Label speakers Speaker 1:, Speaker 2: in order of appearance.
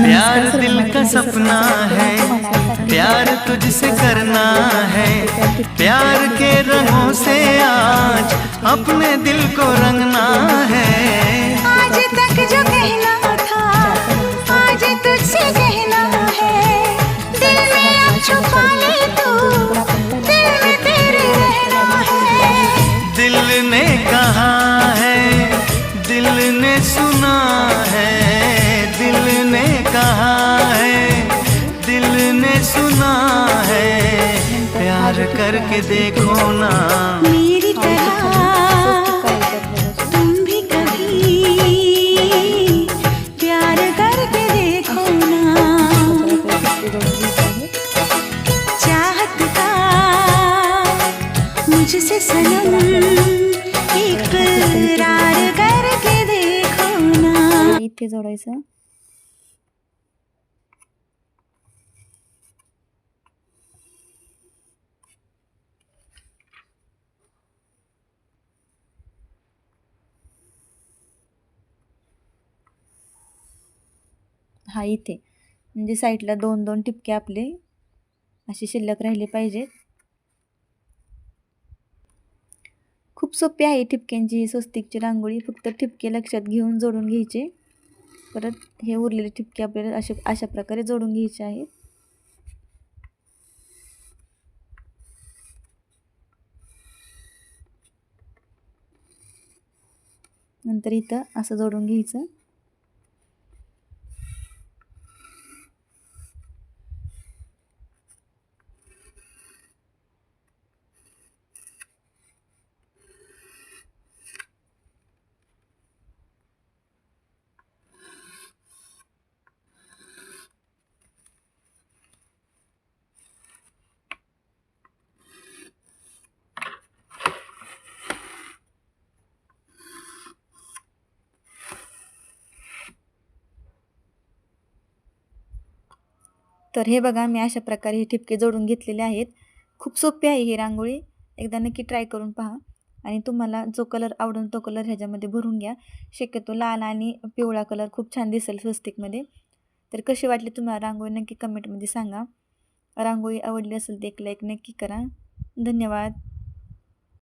Speaker 1: प्यार दिल का सपना है, प्यार तुझसे करना है, प्यार के रंगों से आज अपने दिल को रंगना है।
Speaker 2: आज तक जो कहना था आज तुझसे कहना है, दिल में अब छुपा ले तू, दिल में तेरे रहना है।
Speaker 1: दिल ने कहा है, दिल ने सुना है, दिल ने कहा है, दिल ने सुना है, प्यार करके देखो ना
Speaker 2: मेरी तरह तुम भी कभी प्यार करके देखो ना। चाहत का मुझसे सनम इकरार करके देखो ना।
Speaker 3: इथे जोडायचं. हा इथे म्हणजे साईडला 2-2 ठिपके आपले असे शिल्लक राहिले पाहिजेत. खूप सोपी आहे ठिपक्यांची ही स्वस्तिकची रांगोळी. फक्त ठिपके लक्षात घेऊन जोडून घ्यायचे. परत हे उरलेले ठिपके आपल्याला अशा प्रकारे जोडून घ्यायचे आहेत. नंतर इथं असं जोडून घ्यायचं. तर हे बघा मी अशा प्रकारे हे ठिपके जोडून घेतलेले आहेत. खूप सोपी आहे ही रांगोळी. एकदा नक्की ट्राय करून पहा आणि तुम्हाला जो कलर आवडेल तो कलर ह्याच्यामध्ये भरून घ्या. शक्यतो लाल आणि पिवळा कलर खूप छान दिसेल स्वस्तिकमध्ये. तर कशी वाटली तुम्हाला रांगोळी नक्की कमेंटमध्ये सांगा. रांगोळी आवडली असेल तर एक लाईक नक्की करा. धन्यवाद.